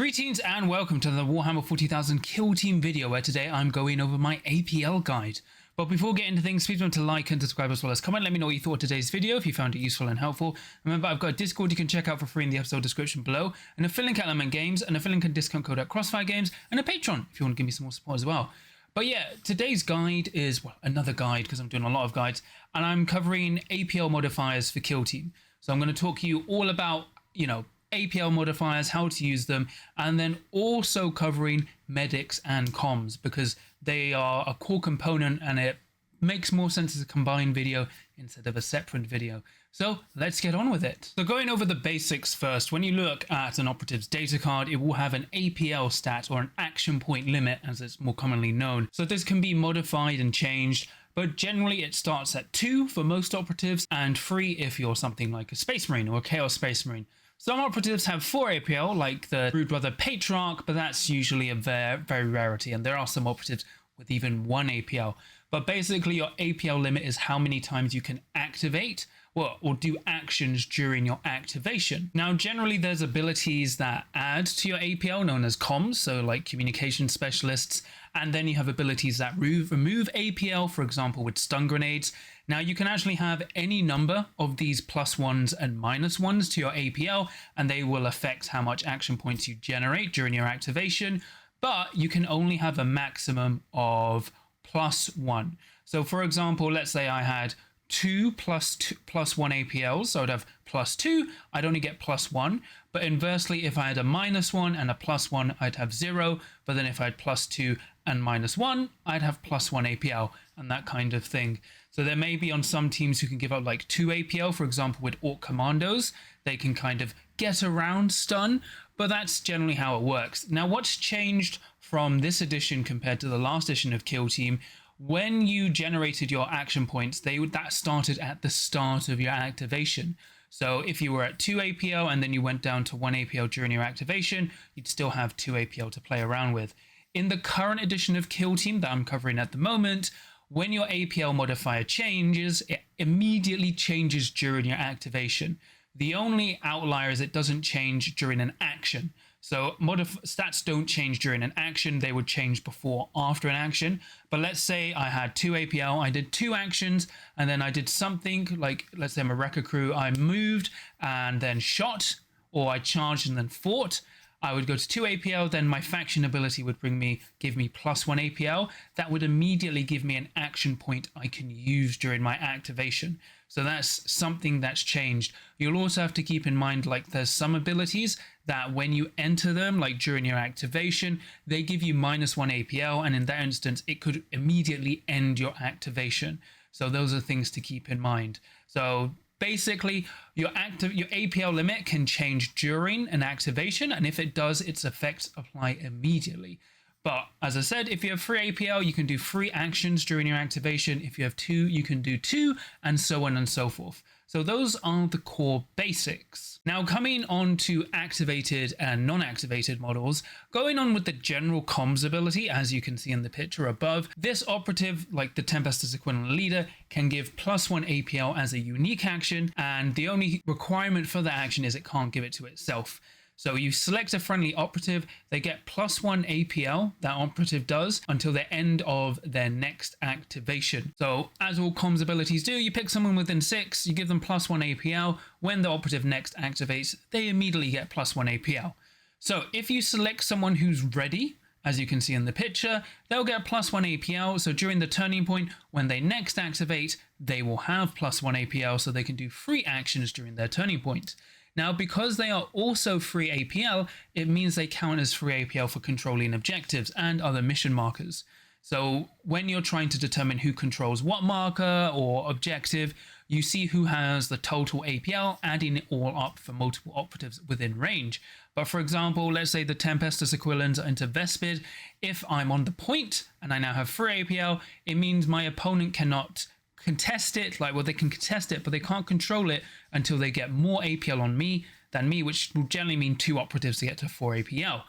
Greetings and welcome to the Warhammer 40,000 Kill Team video, where today I'm going over my APL guide. But before getting into things, please remember to like and subscribe as well as comment. Let me know what you thought of today's video, if you found it useful and helpful. Remember, I've got a Discord you can check out for free in the episode description below, and a fill link at Element Games, and a fill link and discount code at Crossfire Games, and a Patreon if you want to give me some more support as well. But yeah, today's guide is, well, another guide because I'm doing a lot of guides, and I'm covering APL modifiers for Kill Team. So I'm going to talk to you all about, APL modifiers, how to use them, and then also covering medics and comms because they are a core component and it makes more sense as a combined video instead of a separate video. So let's get on with it. So going over the basics first, when you look at an operative's data card, it will have an APL stat or an action point limit as it's more commonly known. So this can be modified and changed, but generally it starts at 2 for most operatives and 3 if you're something like a Space Marine or a Chaos Space Marine. Some operatives have 4 APL, like the Brood Brother Patriarch, but that's usually a very rarity, and there are some operatives with even 1 APL. But basically your APL limit is how many times you can activate or do actions during your activation. Now, generally there's abilities that add to your APL known as comms, so like communication specialists, and then you have abilities that remove APL, for example, with stun grenades. Now you can actually have any number of these +1s and -1s to your APL, and they will affect how much action points you generate during your activation, but you can only have a maximum of +1. So for example, let's say I had 2 plus 1 APLs, so I'd have +2, I'd only get +1. But inversely, if I had a -1 and a +1, I'd have 0. But then if I had +2 and -1, I'd have +1 APL and that kind of thing. So there may be on some teams who can give up like 2 APL, for example, with Orc Commandos, they can kind of get around stun, but that's generally how it works. Now, what's changed from this edition compared to the last edition of Kill Team? When you generated your action points, that started at the start of your activation. So if you were at 2 APL and then you went down to 1 APL during your activation, you'd still have 2 APL to play around with. In the current edition of Kill Team that I'm covering at the moment, when your APL modifier changes, it immediately changes during your activation. The only outlier is it doesn't change during an action. So stats don't change during an action, they would change before or after an action. But let's say I had 2 APL, I did 2 actions, and then I did something like, let's say I'm a Wrecker Crew, I moved and then shot, or I charged and then fought. I would go to 2 APL, then my faction ability would give me +1 APL. That would immediately give me an action point I can use during my activation. So that's something that's changed. You'll also have to keep in mind, like there's some abilities that when you enter them, like during your activation, they give you -1 APL, and in that instance, it could immediately end your activation. So those are things to keep in mind. So basically, your APL limit can change during an activation, and if it does, its effects apply immediately. But as I said, if you have 3 APL, you can do 3 actions during your activation. If you have 2, you can do 2, and so on and so forth. So those are the core basics. Now coming on to activated and non-activated models, going on with the general comms ability, as you can see in the picture above, this operative, like the Tempest's equivalent leader, can give +1 APL as a unique action, and the only requirement for that action is it can't give it to itself. So you select a friendly operative, they get +1 APL, that operative does, until the end of their next activation. So as all comms abilities do, you pick someone within 6, you give them +1 APL, when the operative next activates, they immediately get +1 APL. So if you select someone who's ready, as you can see in the picture, they'll get +1 APL, so during the turning point, when they next activate, they will have +1 APL, so they can do 3 actions during their turning point. Now, because they are also free APL, it means they count as free APL for controlling objectives and other mission markers. So when you're trying to determine who controls what marker or objective, you see who has the total APL, adding it all up for multiple operatives within range. But for example, let's say the Tempest's equivalent into Vespid. If I'm on the point and I now have free APL, it means my opponent cannot contest it, they can contest it, but they can't control it until they get more APL on me than me, which will generally mean 2 operatives to get to 4 APL.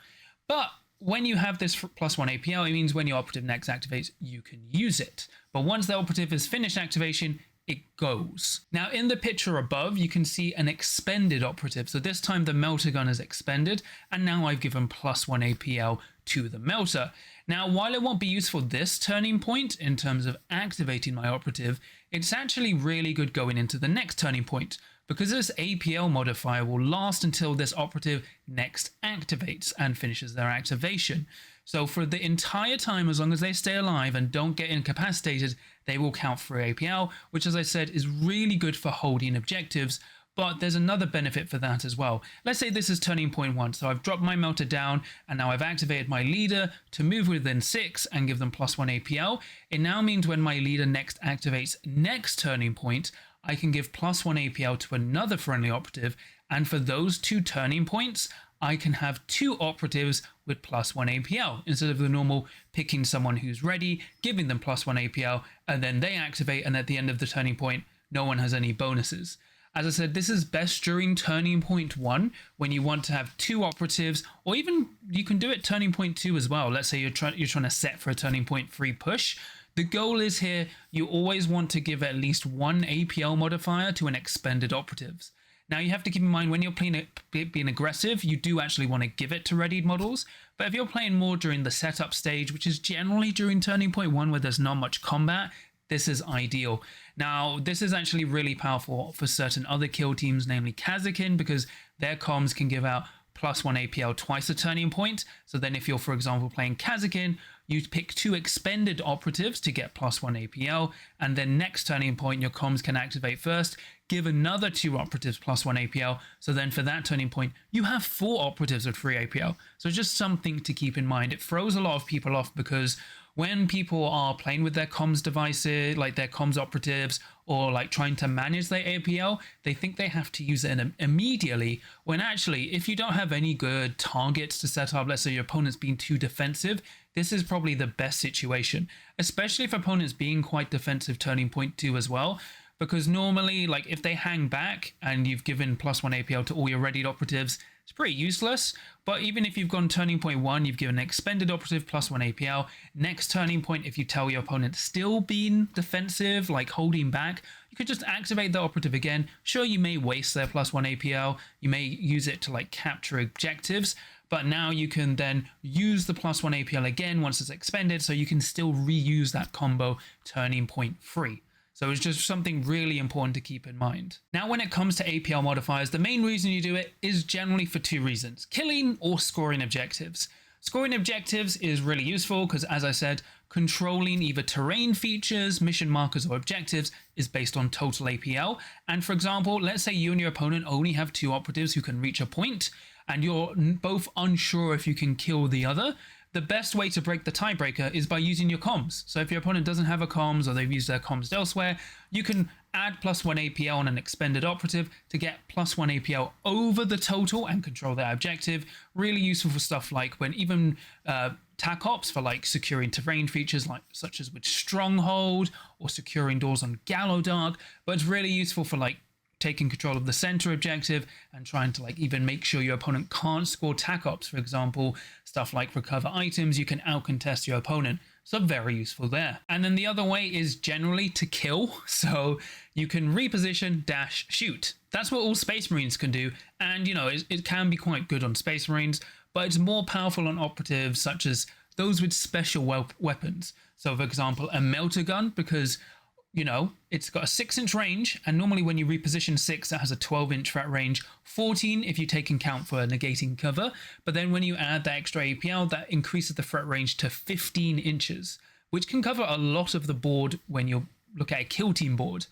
But when you have this +1 APL, it means when your operative next activates, you can use it. But once the operative has finished activation, it goes. Now in the picture above, you can see an expended operative. So this time the melter gun is expended, and now I've given +1 APL to the melter. Now, while it won't be useful this turning point in terms of activating my operative, it's actually really good going into the next turning point, because this APL modifier will last until this operative next activates and finishes their activation. So for the entire time, as long as they stay alive and don't get incapacitated, they will count for APL, which, as I said, is really good for holding objectives. But there's another benefit for that as well. Let's say this is turning point 1. So I've dropped my melter down, and now I've activated my leader to move within 6 and give them +1 APL. It now means when my leader next activates next turning point, I can give +1 APL to another friendly operative. And for those 2 turning points, I can have 2 operatives with +1 APL instead of the normal picking someone who's ready, giving them +1 APL, and then they activate, and at the end of the turning point, no one has any bonuses. As I said, this is best during turning point 1 when you want to have 2 operatives, or even you can do it turning point 2 as well. Let's say you're trying to set for a turning point 3 push. The goal is here, you always want to give at least 1 APL modifier to an expended operatives. Now you have to keep in mind when you're being aggressive, you do actually want to give it to readied models. But if you're playing more during the setup stage, which is generally during turning point 1 where there's not much combat, this is ideal. Now, this is actually really powerful for certain other kill teams, namely Kazakin, because their comms can give out +1 APL twice a turning point. So then if you're, for example, playing Kazakin, you pick 2 expended operatives to get +1 APL, and then next turning point, your comms can activate first, give another 2 operatives +1 APL. So then for that turning point, you have 4 operatives with 3 APL. So just something to keep in mind. It throws a lot of people off because when people are playing with their comms devices, like their comms operatives, or like trying to manage their APL, they think they have to use it immediately, when actually, if you don't have any good targets to set up, let's say your opponent's being too defensive, this is probably the best situation, especially if opponent's being quite defensive turning point 2 as well. Because normally, like if they hang back and you've given +1 APL to all your readied operatives, it's pretty useless. But even if you've gone turning point 1, you've given an expended operative +1 APL. Next turning point, if you tell your opponent still being defensive, like holding back, you could just activate the operative again. Sure, you may waste their +1 APL. You may use it to like capture objectives. But now you can then use the +1 APL again once it's expended, so you can still reuse that combo turning point 3. So it's just something really important to keep in mind. Now, when it comes to APL modifiers, the main reason you do it is generally for 2 reasons: killing or scoring objectives. Scoring objectives is really useful because, as I said, controlling either terrain features, mission markers, or objectives is based on total APL. And for example, let's say you and your opponent only have 2 operatives who can reach a point, and you're both unsure if you can kill the other. The best way to break the tiebreaker is by using your comms. So if your opponent doesn't have a comms, or they've used their comms elsewhere, you can add +1 APL on an expended operative to get +1 APL over the total and control their objective. Really useful for stuff like when even tac ops for like securing terrain features, like such as with Stronghold or securing doors on Gallow Dark. But it's really useful for like taking control of the center objective and trying to like even make sure your opponent can't score tac ops. For example, stuff like recover items, you can outcontest your opponent. So very useful there. And then the other way is generally to kill. So you can reposition, dash, shoot. That's what all Space Marines can do. And you know, it can be quite good on Space Marines, but it's more powerful on operatives such as those with special weapons. So for example, a melter gun, because you know, it's got a 6-inch range, and normally when you reposition 6, it has a 12-inch threat range, 14 if you take into account for negating cover. But then when you add that extra APL, that increases the threat range to 15 inches, which can cover a lot of the board when you look at a kill team board.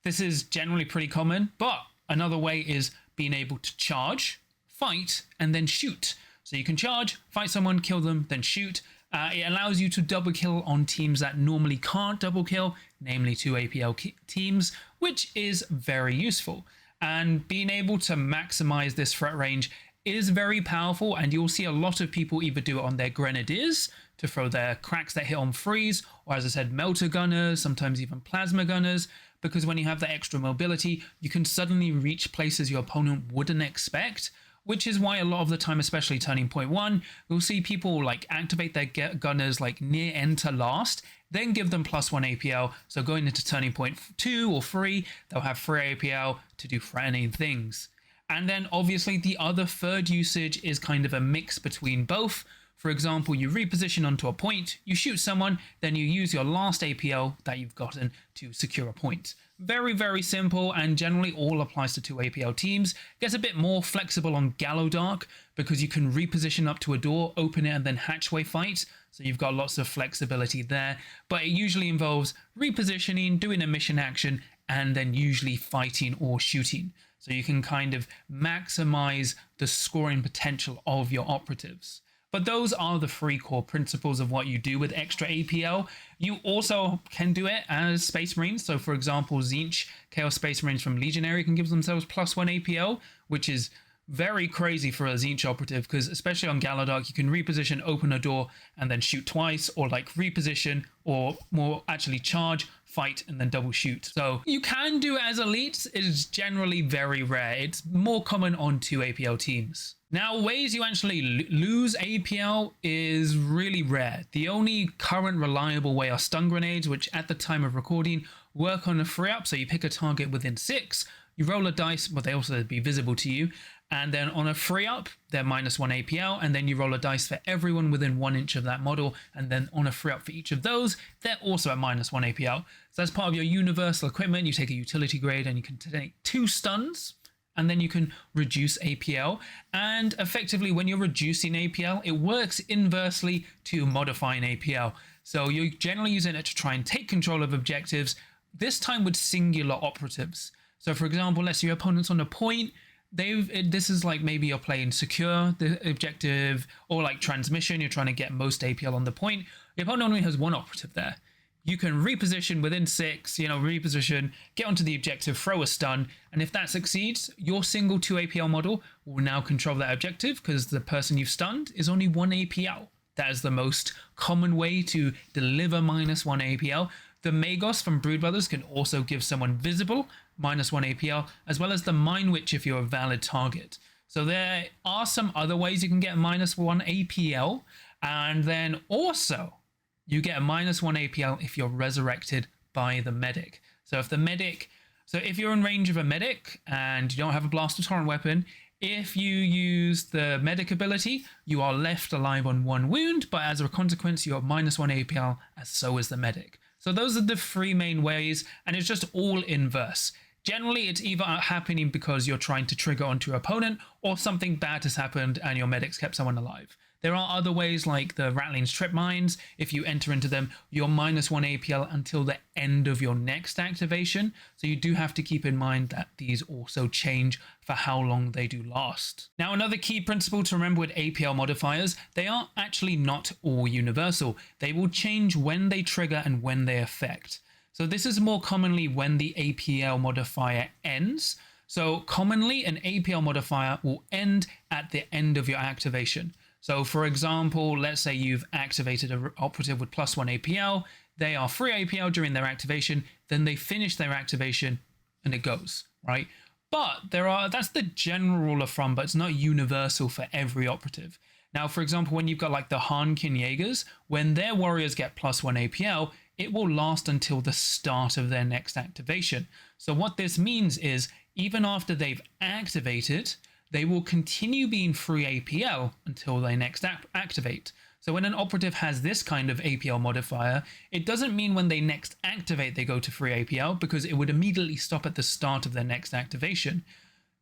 This is generally pretty common, but another way is being able to charge, fight, and then shoot. So you can charge, fight someone, kill them, then shoot. It allows you to double kill on teams that normally can't double kill, namely 2 APL teams, which is very useful. And being able to maximize this threat range is very powerful, and you'll see a lot of people either do it on their grenadiers to throw their cracks that hit on freeze, or as I said, melter gunners, sometimes even plasma gunners, because when you have that extra mobility, you can suddenly reach places your opponent wouldn't expect. Which is why a lot of the time, especially turning point 1, you'll see people like activate their gunners like near end to last. then give them +1 APL. So going into turning point 2 or 3, they'll have free APL to do threatening things. And then obviously the other third usage is kind of a mix between both. For example, you reposition onto a point, you shoot someone, then you use your last APL that you've gotten to secure a point. Very, very simple, and generally all applies to 2 APL teams. Gets a bit more flexible on Gallowdark because you can reposition up to a door, open it, and then hatchway fight. So you've got lots of flexibility there, but it usually involves repositioning, doing a mission action, and then usually fighting or shooting. So you can kind of maximize the scoring potential of your operatives. But those are the 3 core principles of what you do with extra APL. You also can do it as Space Marines. So for example, Tzeentch Chaos Space Marines from Legionary can give themselves +1 APL, which is very crazy for a Tzeentch operative, because especially on Gallowdark, you can reposition, open a door, and then shoot twice, or like reposition, or more actually charge, fight, and then double shoot. So you can do it as elites. It is generally very rare. It's more common on 2 APL teams. Now, ways you actually lose APL is really rare. The only current reliable way are stun grenades, which at the time of recording work on a free up. So you pick a target within 6, you roll a dice, but they also be visible to you. And then on a free up, they're -1 APL, and then you roll a dice for everyone within 1 inch of that model. And then on a free up for each of those, they're also at -1 APL. So as part of your universal equipment, you take a utility grade and you can take 2 stuns, and then you can reduce APL. And effectively, when you're reducing APL, it works inversely to modifying APL. So you're generally using it to try and take control of objectives, this time with singular operatives. So for example, let's say your opponent's on a point, this is like maybe you're playing secure the objective, or like transmission, you're trying to get most APL on the point. Your opponent only has 1 operative there. You can reposition within 6, reposition, get onto the objective, throw a stun, and if that succeeds, your single 2 APL model will now control that objective because the person you've stunned is only 1 APL. That is the most common way to deliver -1 APL. The Magos from Brood Brothers can also give someone visible -1 APL, as well as the Mind Witch if you're a valid target. So there are some other ways you can get -1 APL, and then also you get a -1 APL if you're resurrected by the medic. So if you're in range of a medic and you don't have a blaster tolerant weapon, if you use the medic ability, you are left alive on 1 wound, but as a consequence, you have -1 APL, as so is the medic. So those are the 3 main ways, and it's just all inverse. Generally, it's either happening because you're trying to trigger onto your opponent, or something bad has happened and your medic's kept someone alive. There are other ways like the Ratling's Trip Mines. If you enter into them, you're -1 APL until the end of your next activation. So you do have to keep in mind that these also change for how long they do last. Now, another key principle to remember with APL modifiers, they are actually not all universal. They will change when they trigger and when they affect. So this is more commonly when the APL modifier ends. So commonly an APL modifier will end at the end of your activation. So for example, let's say you've activated an operative with +1 APL, they are free APL during their activation, then they finish their activation and it goes, right? But that's the general rule of thumb, but it's not universal for every operative. Now, for example, when you've got like the Harnkin Jaegers, when their warriors get +1 APL, it will last until the start of their next activation. So what this means is even after they've activated, they will continue being free APL until they next activate. So when an operative has this kind of APL modifier, it doesn't mean when they next activate they go to free APL, because it would immediately stop at the start of their next activation.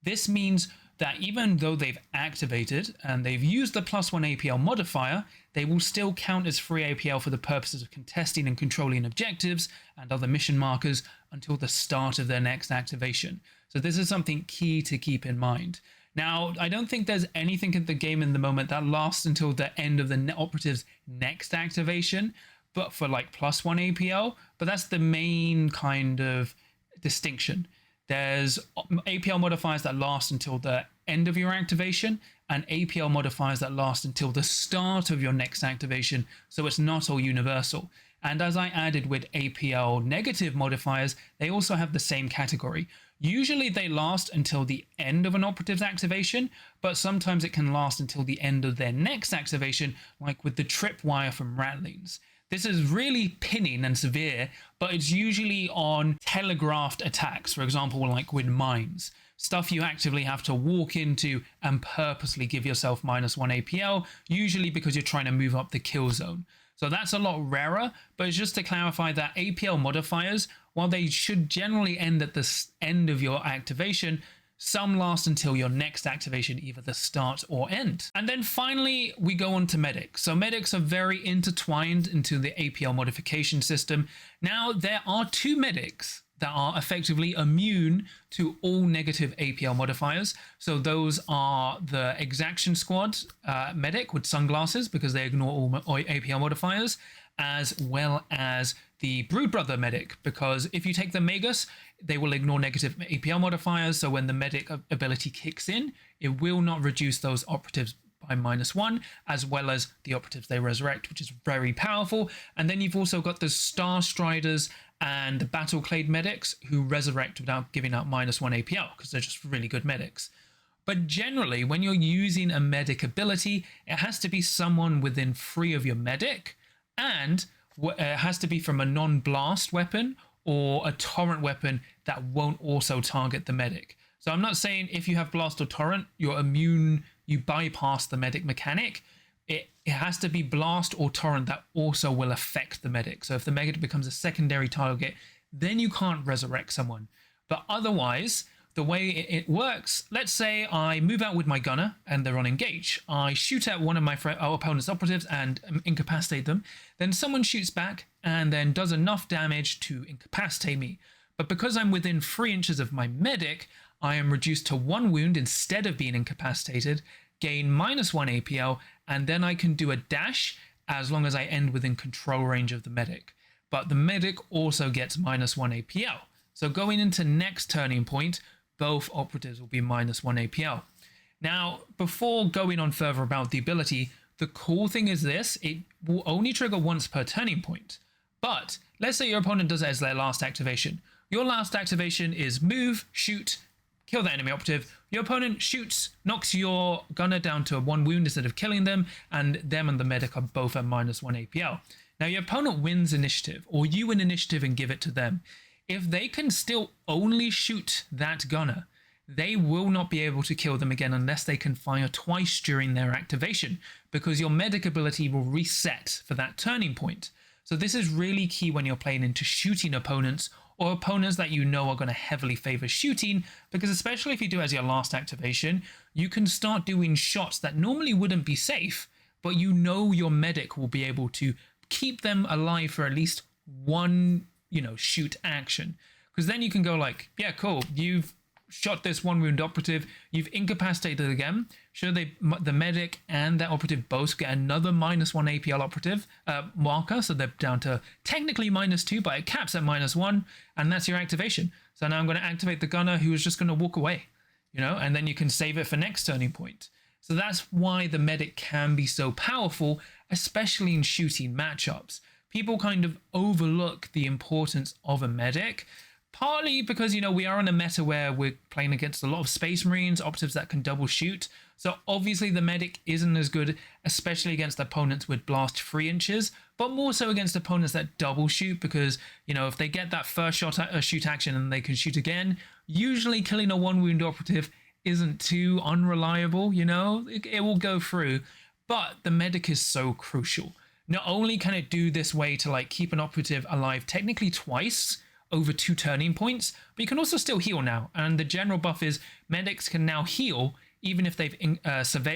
This means that even though they've activated and they've used the +1 APL modifier, they will still count as free APL for the purposes of contesting and controlling objectives and other mission markers until the start of their next activation. So this is something key to keep in mind. Now, I don't think there's anything in the game in the moment that lasts until the end of the operative's next activation, but for like +1 APL, but that's the main kind of distinction. There's APL modifiers that last until the end of your activation, and APL modifiers that last until the start of your next activation, so it's not all universal. And as I added with APL negative modifiers, they also have the same category. Usually they last until the end of an operative's activation, but sometimes it can last until the end of their next activation, like with the tripwire from Ratlings. This is really pinning and severe, but it's usually on telegraphed attacks, for example, like with mines. Stuff you actively have to walk into and purposely give yourself -1 APL, usually because you're trying to move up the kill zone. So that's a lot rarer, but it's just to clarify that APL modifiers, while they should generally end at the end of your activation, some last until your next activation, either the start or end. And then finally, we go on to medics. So medics are very intertwined into the APL modification system. Now, there are 2 medics that are effectively immune to all negative APL modifiers. So those are the Exaction Squad medic with sunglasses, because they ignore all APL modifiers, as well as the Broodbrother medic, because if you take the Magus, they will ignore negative APL modifiers. So when the medic ability kicks in, it will not reduce those operatives by -1, as well as the operatives they resurrect, which is very powerful. And then you've also got the Star Striders and the Battleclade medics, who resurrect without giving out -1 APL, because they're just really good medics. But generally, when you're using a medic ability, it has to be someone within 3 of your medic, and it has to be from a non-blast weapon or a torrent weapon that won't also target the medic. So I'm not saying if you have blast or torrent, you're immune, you bypass the medic mechanic. It has to be blast or torrent that also will affect the medic. So if the medic becomes a secondary target, then you can't resurrect someone. But otherwise, the way it works, let's say I move out with my gunner and they're on engage. I shoot at one of my opponent's operatives and incapacitate them. Then someone shoots back and then does enough damage to incapacitate me. But because I'm within 3 inches of my medic, I am reduced to 1 wound instead of being incapacitated, gain -1 APL, and then I can do a dash as long as I end within control range of the medic. But the medic also gets -1 APL. So going into next turning point, both operatives will be -1 APL. Now, before going on further about the ability, the cool thing is this: it will only trigger once per turning point. But let's say your opponent does it as their last activation. Your last activation is move, shoot, kill the enemy operative. Your opponent shoots, knocks your gunner down to 1 wound instead of killing them, and them and the medic are both at -1 APL. Now, your opponent wins initiative, or you win initiative and give it to them. If they can still only shoot that gunner, they will not be able to kill them again unless they can fire twice during their activation, because your medic ability will reset for that turning point. So this is really key when you're playing into shooting opponents, or opponents that you know are going to heavily favor shooting, because especially if you do as your last activation, you can start doing shots that normally wouldn't be safe, but you know your medic will be able to keep them alive for at least one, shoot action. Because then you can go like, yeah, cool, you've shot this 1 wound operative, you've incapacitated again. Sure, the medic and that operative both get another -1 APL operative marker, so they're down to technically -2, but it caps at -1, and that's your activation. So now I'm going to activate the gunner, who is just going to walk away, and then you can save it for next turning point. So that's why the medic can be so powerful, especially in shooting matchups. People kind of overlook the importance of a medic, partly because, we are in a meta where we're playing against a lot of Space Marines, operatives that can double shoot. So obviously the medic isn't as good, especially against opponents with blast 3 inches, but more so against opponents that double shoot, because, if they get that first shoot action and they can shoot again, usually killing a 1 wound operative isn't too unreliable, it will go through. But the medic is so crucial. Not only can it do this way to keep an operative alive technically twice over 2 turning points, but you can also still heal now. And the general buff is medics can now heal even if they've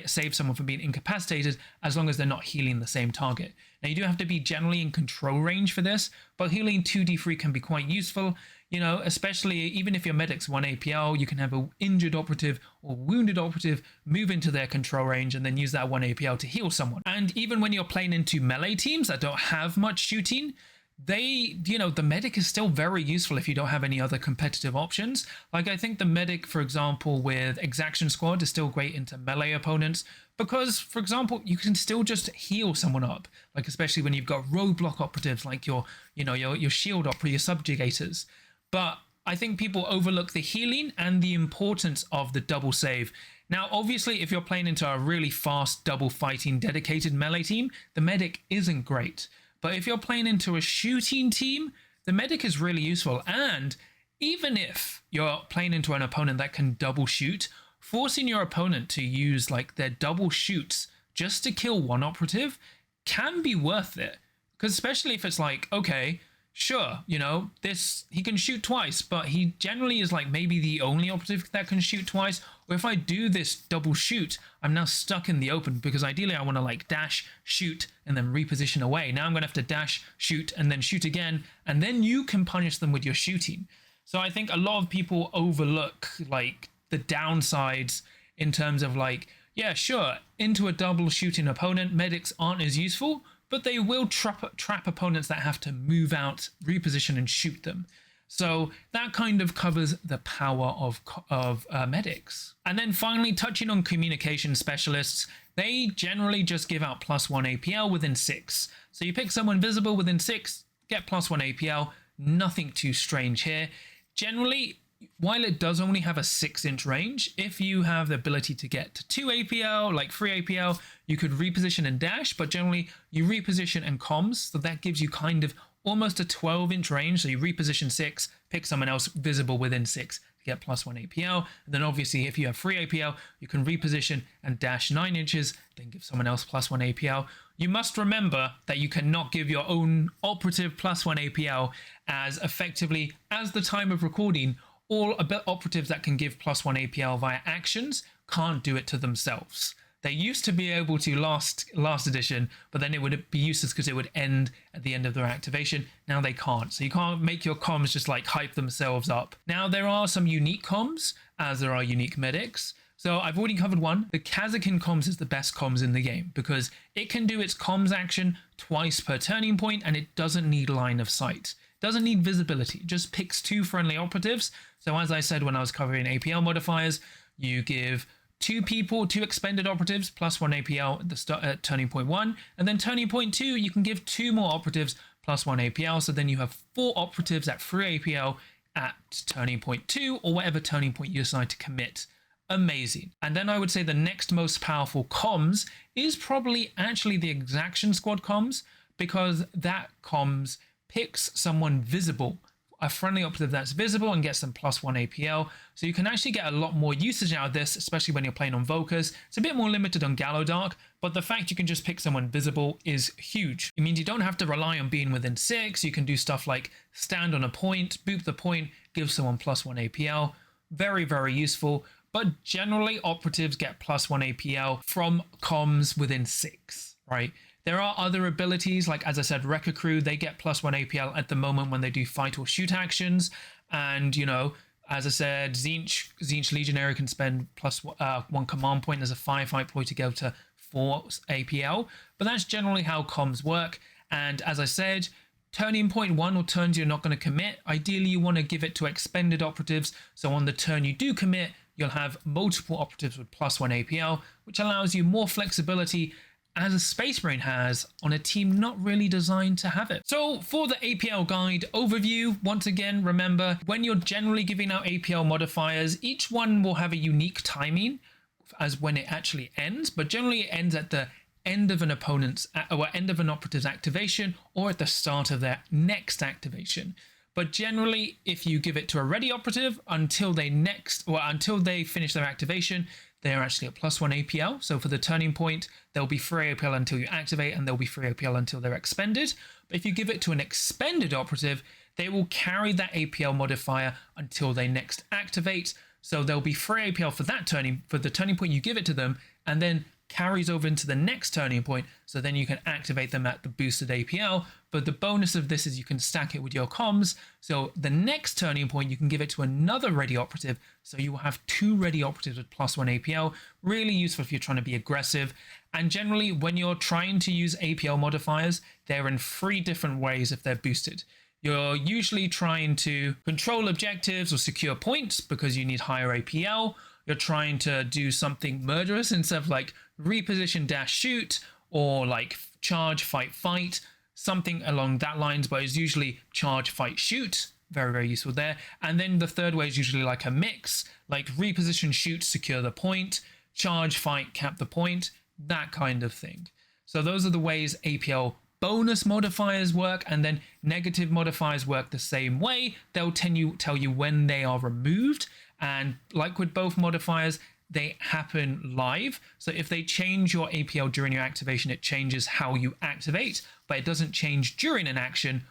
saved someone from being incapacitated, as long as they're not healing the same target. Now, you do have to be generally in control range for this, but healing 2d3 can be quite useful, especially even if your medic's 1 APL, you can have an injured operative or wounded operative move into their control range and then use that 1 APL to heal someone. And even when you're playing into melee teams that don't have much shooting, the medic is still very useful if you don't have any other competitive options. I think the medic, for example, with Exaction Squad is still great into melee opponents, because, for example, you can still just heal someone up, especially when you've got roadblock operatives like your shield opera, your subjugators. But I think people overlook the healing and the importance of the double save. Now, obviously, if you're playing into a really fast double fighting dedicated melee team, the medic isn't great. But if you're playing into a shooting team, the medic is really useful. And even if you're playing into an opponent that can double shoot, forcing your opponent to use like their double shoots just to kill one operative can be worth it. Because especially if it's like, okay, sure, you know, he can shoot twice, but he generally is like maybe the only operative that can shoot twice. Or if I do this double shoot, I'm now stuck in the open because ideally I want to like dash, shoot, and then reposition away. Now I'm going to have to dash, shoot, and then shoot again. And then you can punish them with your shooting. So I think a lot of people overlook like the downsides in terms of like, yeah, sure, into a double shooting opponent, medics aren't as useful, but they will trap opponents that have to move out, reposition, and shoot them. So that kind of covers the power of medics. And then finally, touching on communication specialists, they generally just give out +1 APL within 6. So you pick someone visible within 6, get +1 APL, nothing too strange here. Generally, while it does only have a 6-inch range, if you have the ability to get to 2 APL, like 3 APL, you could reposition and dash, but generally you reposition and comms, so that gives you kind of almost a 12-inch range. So you reposition 6, pick someone else visible within 6 to get +1 APL. And then obviously if you have 3 APL, you can reposition and dash 9 inches, then give someone else +1 APL. You must remember that you cannot give your own operative +1 APL, as effectively, as the time of recording, all operatives that can give +1 APL via actions can't do it to themselves. They used to be able to last edition, but then it would be useless because it would end at the end of their activation. Now they can't. So you can't make your comms just like hype themselves up. Now there are some unique comms, as there are unique medics. So I've already covered one. The Kazakin comms is the best comms in the game because it can do its comms action twice per turning point and it doesn't need line of sight. Doesn't need visibility, it just picks 2 friendly operatives. So as I said when I was covering APL modifiers, you give 2 expended operatives +1 APL at the start at turning point 1, and then turning point 2 you can give 2 more operatives +1 APL. So then you have 4 operatives at 3 APL at turning point 2 or whatever turning point you decide to commit. Amazing. And then I would say the next most powerful comms is probably actually the Exaction Squad comms, because that comms picks someone visible, a friendly operative that's visible, and gets them +1 APL. So you can actually get a lot more usage out of this, especially when you're playing on Volkers. It's a bit more limited on Gallodark, but the fact you can just pick someone visible is huge. It means you don't have to rely on being within 6. You can do stuff like stand on a point, boop the point, give someone +1 APL. Very, very useful. But generally, operatives get +1 APL from comms within 6, right? There are other abilities, like as I said, Wrecker Crew, they get +1 APL at the moment when they do fight or shoot actions. And, you know, as I said, Tzeentch Legionary can spend +1 command point as a firefight ploy to go to 4 APL. But that's generally how comms work. And as I said, turning point 1 or turns you're not going to commit, ideally you want to give it to expended operatives. So on the turn you do commit, you'll have multiple operatives with +1 APL, which allows you more flexibility as a Space Marine has on a team not really designed to have it. So for the APL Guide Overview, once again, remember, when you're generally giving out APL modifiers, each one will have a unique timing as when it actually ends, but generally it ends at the end of an opponent's or end of an operative's activation or at the start of their next activation. But generally, if you give it to a ready operative until they finish their activation, they are actually at +1 APL. So for the turning point, there'll be 3 APL until you activate, and there'll be 3 APL until they're expended. But if you give it to an expended operative, they will carry that APL modifier until they next activate. So there'll be 3 APL for the turning point you give it to them, and then carries over into the next turning point, so then you can activate them at the boosted APL. But the bonus of this is you can stack it with your comms, so the next turning point you can give it to another ready operative, so you will have 2 ready operatives with +1 APL. Really useful if you're trying to be aggressive. And generally when you're trying to use APL modifiers, they're in 3 different ways if they're boosted. You're usually trying to control objectives or secure points because you need higher APL. You're trying to do something murderous instead of like reposition dash shoot or like charge fight, something along that lines, but it's usually charge fight shoot. Very, very useful there. And then the third way is usually like a mix, like reposition shoot, secure the point, charge fight, cap the point, that kind of thing. So those are the ways APL bonus modifiers work, and then negative modifiers work the same way. They'll tell you when they are removed, and like with both modifiers, they happen live. So if they change your APL during your activation, it changes how you activate, but it doesn't change during an action,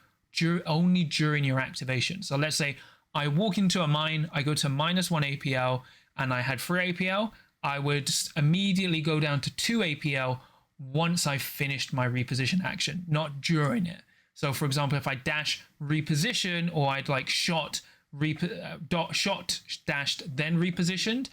only during your activation. So let's say I walk into a mine, I go to -1 APL, and I had 3 APL. I would immediately go down to 2 APL once I've finished my reposition action, not during it. So for example, if I dash reposition, or I'd like shot dashed then repositioned,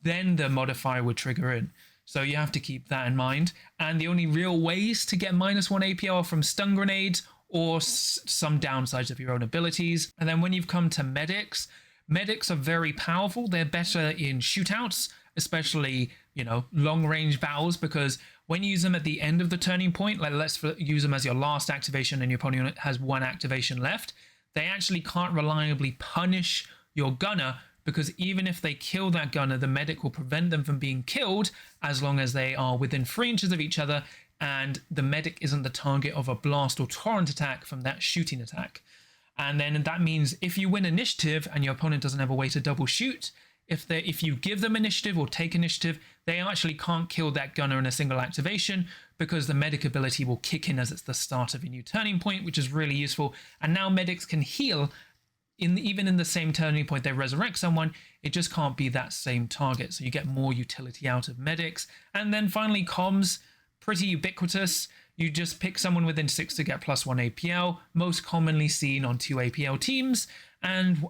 then the modifier would trigger in. So you have to keep that in mind. And the only real ways to get -1 APL are from stun grenades or some downsides of your own abilities. And then when you've come to medics, medics are very powerful. They're better in shootouts, especially, you know, long range battles, because when you use them at the end of the turning point, like let's use them as your last activation and your opponent has 1 activation left, they actually can't reliably punish your gunner, because even if they kill that gunner, the medic will prevent them from being killed as long as they are within 3 inches of each other and the medic isn't the target of a blast or torrent attack from that shooting attack. And then that means if you win initiative and your opponent doesn't have a way to double shoot, if you give them initiative or take initiative, they actually can't kill that gunner in a single activation, because the medic ability will kick in as it's the start of a new turning point, which is really useful. And now medics can heal even in the same turning point they resurrect someone. It just can't be that same target, so you get more utility out of medics. And then finally, comms, pretty ubiquitous. You just pick someone within 6 to get +1 APL, most commonly seen on 2 APL teams, and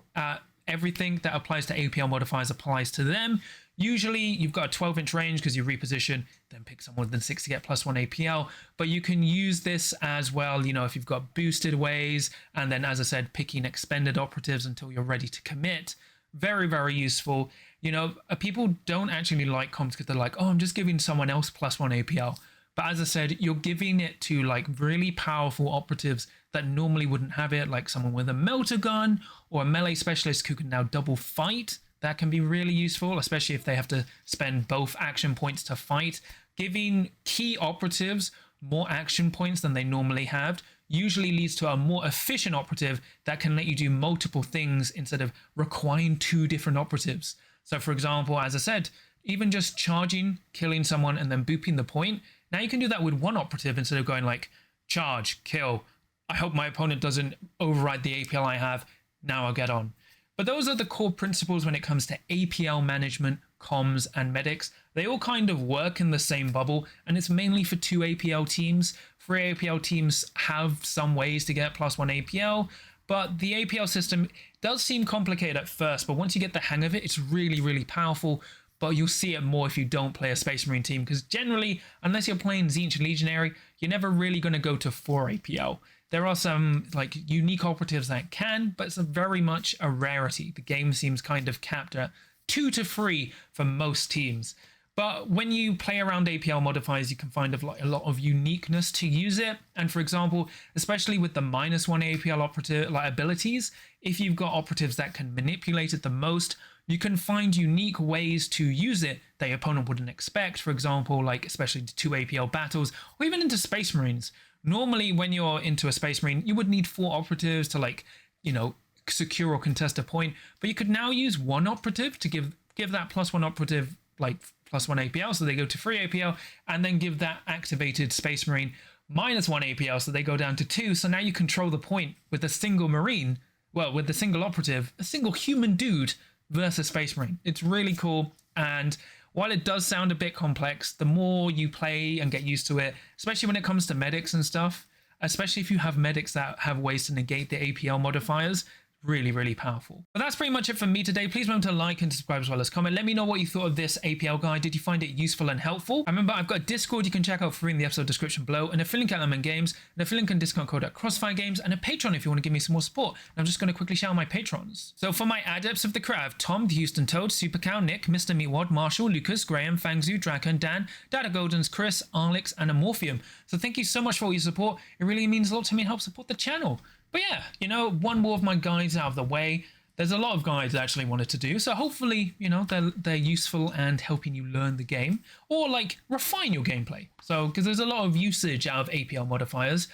everything that applies to APL modifiers applies to them. Usually you've got a 12-inch range because you reposition, then pick someone within 6 to get +1 APL. But you can use this as well, you know, if you've got boosted ways, and then, as I said, picking expended operatives until you're ready to commit. Very, very useful. You know, people don't actually like comms because they're like, oh, I'm just giving someone else +1 APL. But as I said, you're giving it to like really powerful operatives that normally wouldn't have it, like someone with a melter gun or a melee specialist who can now double fight. That can be really useful, especially if they have to spend both action points to fight. Giving key operatives more action points than they normally have usually leads to a more efficient operative that can let you do multiple things instead of requiring 2 different operatives. So for example, as I said, even just charging, killing someone, and then booping the point, now you can do that with 1 operative instead of going like charge, kill. I hope my opponent doesn't override the APL I have. Now I'll get on. But those are the core principles when it comes to APL management, comms, and medics. They all kind of work in the same bubble, and it's mainly for 2 APL teams. 3 APL teams have some ways to get +1 APL, but the APL system does seem complicated at first, but once you get the hang of it, it's really, really powerful. But you'll see it more if you don't play a Space Marine team, because generally, unless you're playing Tzeentch Legionary, you're never really going to go to 4 APL. There are some like unique operatives that can, but it's very much a rarity. The game seems kind of capped at 2 to 3 for most teams. But when you play around APL modifiers, you can find a lot of uniqueness to use it. And for example, especially with the -1 APL operative like abilities, if you've got operatives that can manipulate it the most, you can find unique ways to use it that your opponent wouldn't expect. For example, like especially into 2 APL battles, or even into Space Marines. Normally, when you're into a Space Marine, you would need 4 operatives to, like, you know, secure or contest a point. But you could now use 1 operative to give that +1 operative like +1 APL, so they go to 3 APL, and then give that activated Space Marine -1 APL, so they go down to 2. So now you control the point with a single Marine, well, with a single operative, a single human dude versus Space Marine. It's really cool. And while it does sound a bit complex, the more you play and get used to it, especially when it comes to medics and stuff, especially if you have medics that have ways to negate the APL modifiers, really, really powerful. But that's pretty much it from me today. Please remember to like and subscribe as well as comment. Let me know what you thought of this APL guide. Did you find it useful and helpful? Remember, I've got a Discord you can check out for in the episode description below, an affiliate link at Element Games, an affiliate link and discount code at Crossfire Games, and a Patreon if you want to give me some more support. And I'm just going to quickly shout out my patrons. So for my adepts of the craft, Tom, the Houston Toad, Super Cow, Nick, Mr. Meatwad, Marshall, Lucas, Graham, Fangzu, Draken, Dan, Data Goldens, Chris, Alex, and Amorphium. So thank you so much for all your support. It really means a lot to me and helps support the channel. But yeah, you know, one more of my guides out of the way. there's a lot of guides I actually wanted to do. So hopefully, you know, they're useful and helping you learn the game or like refine your gameplay. So because there's a lot of usage out of APL modifiers,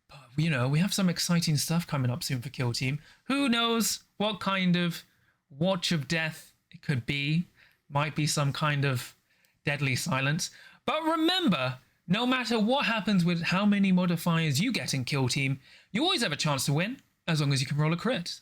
but you know, we have some exciting stuff coming up soon for Kill Team. Who knows what kind of Watch of Death it could be? Might be some kind of deadly silence. But remember, no matter what happens with how many modifiers you get in Kill Team, you always have a chance to win as long as you can roll a crit.